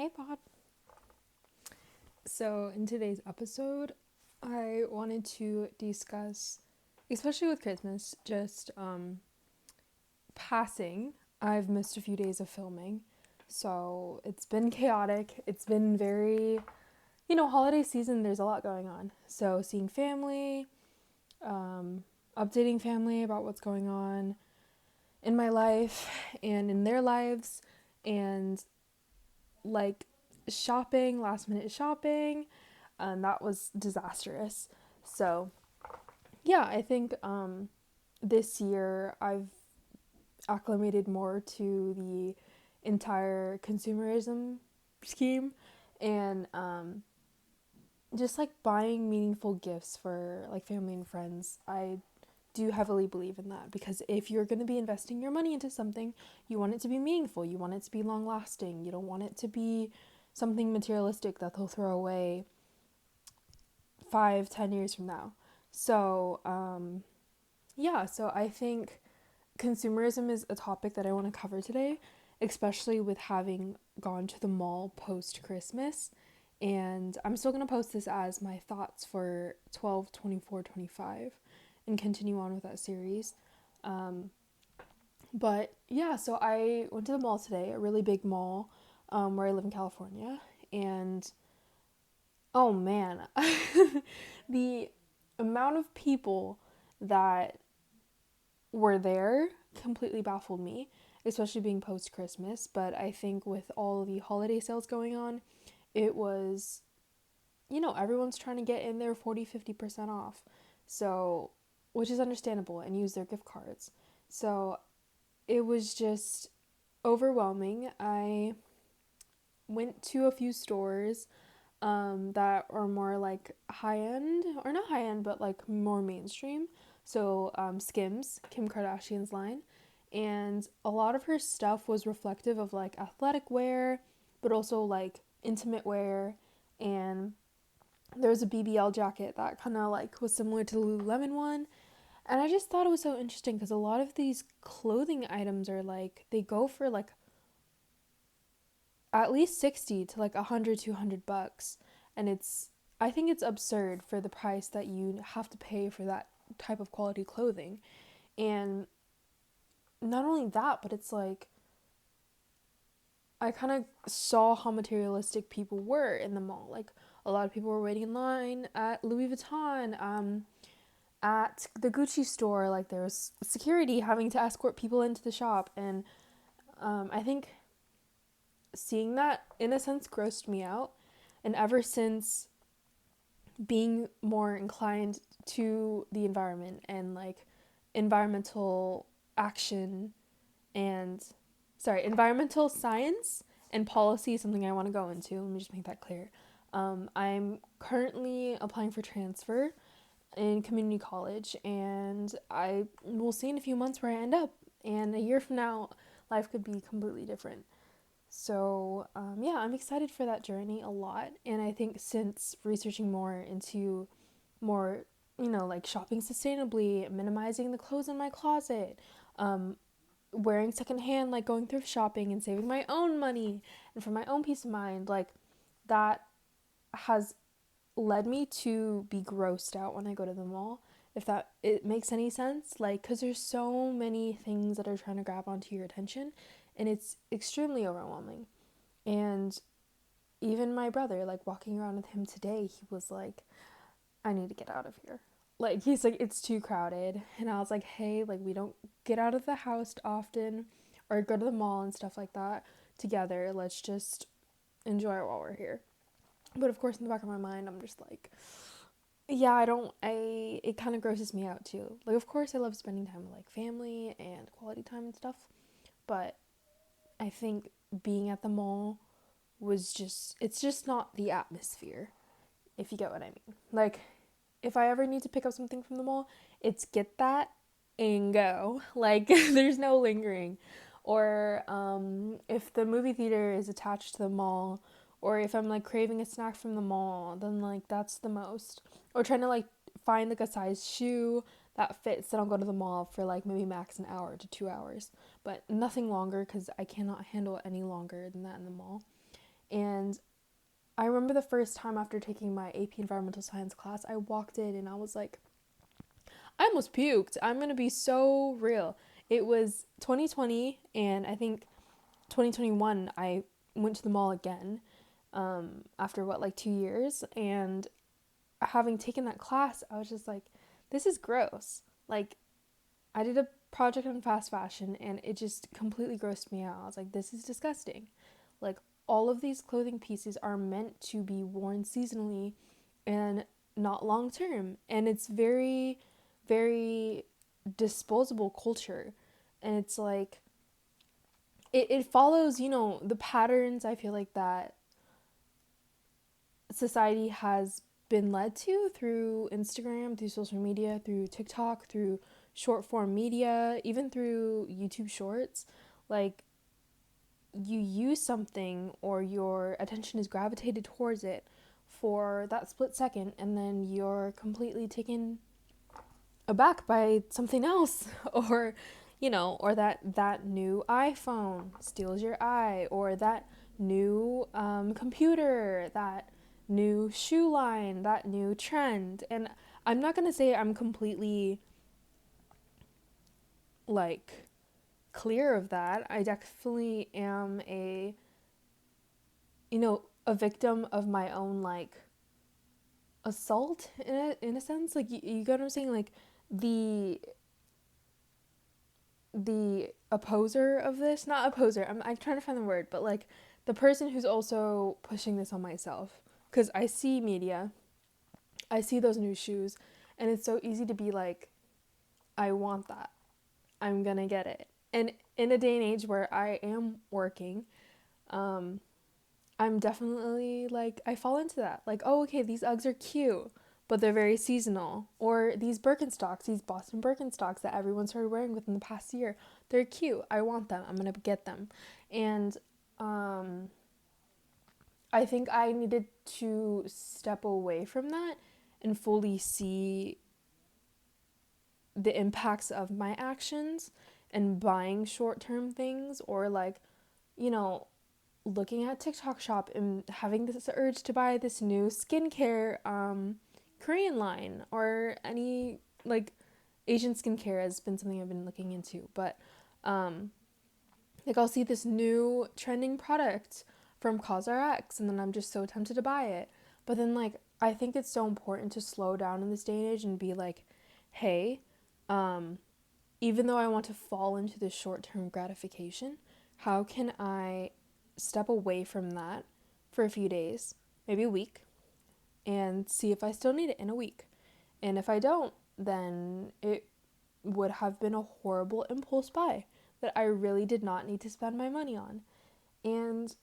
tripod. So, in today's episode, I wanted to discuss, especially with Christmas, just passing. I've missed a few days of filming, so it's been chaotic. It's been very, holiday season, there's a lot going on. So, seeing family, updating family about what's going on in my life and in their lives, and like shopping, last minute shopping, and that was disastrous. So, yeah, I think this year I've acclimated more to the entire consumerism scheme and just like buying meaningful gifts for like family and friends. I do heavily believe in that because if you're going to be investing your money into something, you want it to be meaningful, you want it to be long lasting, you don't want it to be something materialistic that they'll throw away 5-10 years from now. So so I think consumerism is a topic that I want to cover today, especially with having gone to the mall post Christmas. And I'm still going to post this as my thoughts for 12, 24, 25 and continue on with that series. But yeah, so I went to the mall today, a really big mall where I live in California. And oh man, the amount of people that were there completely baffled me, especially being post Christmas. But I think with all the holiday sales going on, it was, everyone's trying to get in there 40-50% off. So, which is understandable, and use their gift cards. So, it was just overwhelming. I went to a few stores that are more like high end, or not high end, but like more mainstream. So Skims, Kim Kardashian's line, and a lot of her stuff was reflective of like athletic wear, but also like intimate wear. And there was a BBL jacket that kind of like was similar to the Lululemon one. And I just thought it was so interesting because a lot of these clothing items are like, they go for like at least 60 to like 100, $200. And I think it's absurd for the price that you have to pay for that type of quality clothing. And not only that, but it's like, I kind of saw how materialistic people were in the mall. Like, a lot of people were waiting in line at Louis Vuitton, at the Gucci store. Like, there was security having to escort people into the shop. And I think seeing that, in a sense, grossed me out. And ever since, being more inclined to the environment and like environmental action and environmental science and policy is something I want to go into. Let me just make that clear. I'm currently applying for transfer in community college, and I will see in a few months where I end up. And a year from now, life could be completely different. So, I'm excited for that journey a lot. And I think since researching more into more, like shopping sustainably, minimizing the clothes in my closet, wearing secondhand, like going thrift shopping and saving my own money and for my own peace of mind, like that has led me to be grossed out when I go to the mall. If that it makes any sense, like, because there's so many things that are trying to grab onto your attention, and it's extremely overwhelming. And even my brother, like walking around with him today, he was like, I need to get out of here. Like, he's like, it's too crowded. And I was like, hey, like, we don't get out of the house often or go to the mall and stuff like that together. Let's just enjoy it while we're here. But of course, in the back of my mind, I'm just like, yeah, it kind of grosses me out too. Like, of course, I love spending time with like family and quality time and stuff. But I think being at the mall it's just not the atmosphere, if you get what I mean. Like, if I ever need to pick up something from the mall, it's get that and go. Like, there's no lingering. Or if the movie theater is attached to the mall, or if I'm like craving a snack from the mall, then like that's the most. Or trying to like find like a size shoe that fits, then I'll go to the mall for like maybe max an hour to 2 hours, but nothing longer because I cannot handle it any longer than that in the mall. And I remember the first time after taking my AP Environmental Science class, I walked in and I was like, I almost puked. I'm going to be so real. It was 2020, and I think 2021, I went to the mall again after like 2 years. And having taken that class, I was just like, this is gross. Like, I did a project on fast fashion and it just completely grossed me out. I was like, this is disgusting. Like, all of these clothing pieces are meant to be worn seasonally and not long term. And it's very, very disposable culture. And it's like, it follows, the patterns I feel like that society has been led to through Instagram, through social media, through TikTok, through short form media, even through YouTube shorts. Like, you use something or your attention is gravitated towards it for that split second, and then you're completely taken aback by something else or or that new iPhone steals your eye, or that new computer, that new shoe line, that new trend. And I'm not gonna say I'm completely like clear of that. I definitely am a victim of my own like assault in a sense. Like, you get what I'm saying? Like, the opposer of this, not opposer, I'm trying to find the word, but like the person who's also pushing this on myself, because I see media, I see those new shoes, and it's so easy to be like, I want that, I'm gonna get it. And in a day and age where I am working, um I'm definitely like, I fall into that. Like, oh, okay, these Uggs are cute, but they're very seasonal. Or these Birkenstocks, these Boston Birkenstocks that everyone started wearing within the past year, they're cute. I want them. I'm going to get them. And I think I needed to step away from that and fully see the impacts of my actions and buying short term things, or like, you know, looking at TikTok shop and having this urge to buy this new skincare Korean line, or any like Asian skincare has been something I've been looking into. But like, I'll see this new trending product from CosRX and then I'm just so tempted to buy it. But then like, I think it's so important to slow down in this day and age and be like, hey, even though I want to fall into this short-term gratification, how can I step away from that for a few days, maybe a week, and see if I still need it in a week? And if I don't, then it would have been a horrible impulse buy that I really did not need to spend my money on. And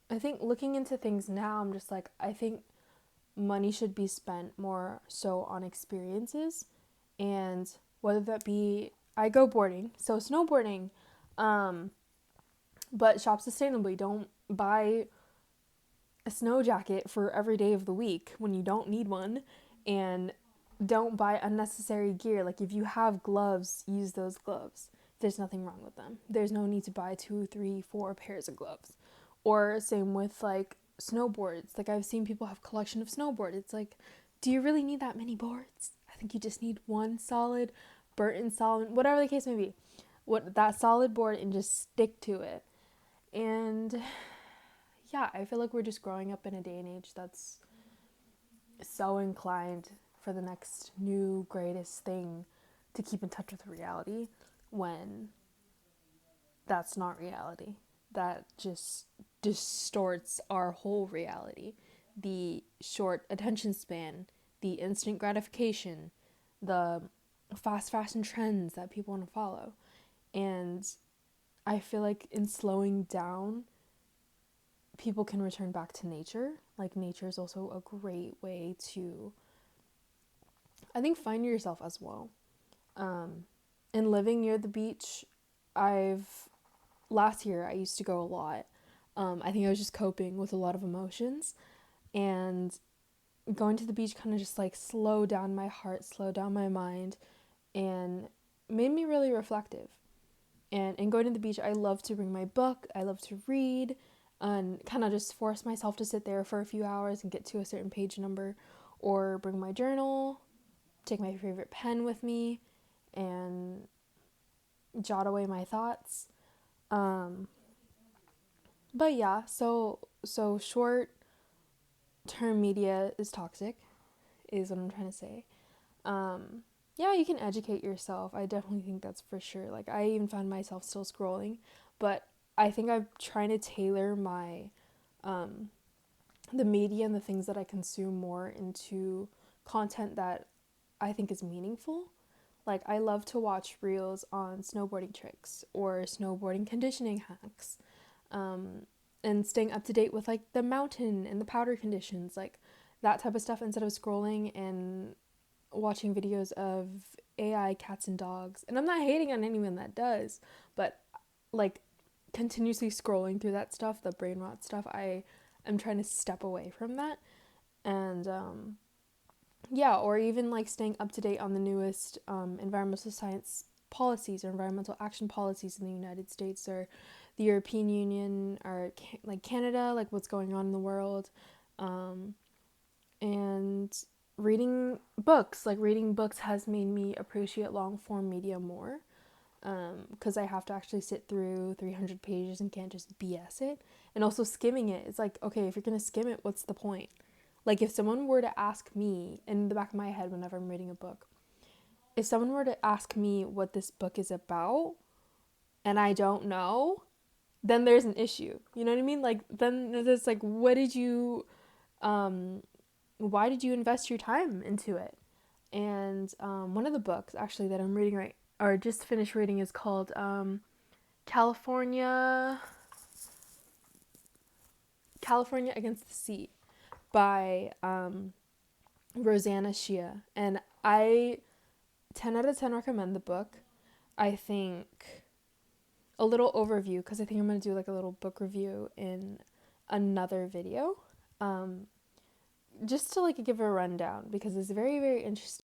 I think looking into things now, I'm just like, I think money should be spent more so on experiences, and whether that be, I go boarding, so snowboarding, but shop sustainably. Don't buy a snow jacket for every day of the week when you don't need one, and don't buy unnecessary gear. Like, if you have gloves, use those gloves. There's nothing wrong with them. There's no need to buy 2, 3, 4 pairs of gloves. Or same with like snowboards. Like, I've seen people have a collection of snowboards. It's like, do you really need that many boards? I think you just need one solid Burton Solomon, whatever the case may be. What that solid board, and just stick to it. And yeah, I feel like we're just growing up in a day and age that's so inclined for the next new greatest thing to keep in touch with reality, when that's not reality. That just distorts our whole reality. The short attention span, the instant gratification, the fast fashion trends that people want to follow. And I feel like in slowing down, people can return back to nature. Like, nature is also a great way to, I think, find yourself as well. And living near the beach, last year I used to go a lot. I think I was just coping with a lot of emotions, and going to the beach kind of just like slowed down my heart, slowed down my mind, and made me really reflective. And going to the beach, I love to bring my book, I love to read. and kind of just force myself to sit there for a few hours and get to a certain page number, or bring my journal, take my favorite pen with me, and jot away my thoughts. Um, but yeah, so short term media is toxic, is what I'm trying to say. Um, yeah, you can educate yourself. I definitely think that's for sure. Like, I even find myself still scrolling, but I think I'm trying to tailor my um, the media and the things that I consume more into content that I think is meaningful. Like, I love to watch reels on snowboarding tricks or snowboarding conditioning hacks, um, and staying up to date with like the mountain and the powder conditions, like that type of stuff, instead of scrolling and watching videos of AI cats and dogs. And I'm not hating on anyone that does, but like continuously scrolling through that stuff, the brain rot stuff, I am trying to step away from that. And yeah, or even like staying up to date on the newest environmental science policies or environmental action policies in the United States or the European Union or like Canada, like what's going on in the world. Um, and reading books has made me appreciate long form media more, because I have to actually sit through 300 pages and can't just BS it. And also skimming it, it's like, okay, if you're gonna skim it, what's the point? Like, if someone were to ask me, in the back of my head whenever I'm reading a book, if someone were to ask me what this book is about and I don't know, then there's an issue. You know what I mean? Like, then it's like, um why did you invest your time into it? And one of the books actually that I'm reading right, or just finished reading, is called California California Against the Sea by Rosanna Shia. And I 10 out of 10 recommend the book. I think a little overview, because I think I'm going to do like a little book review in another video. Just to like give a rundown, because it's very, very interesting.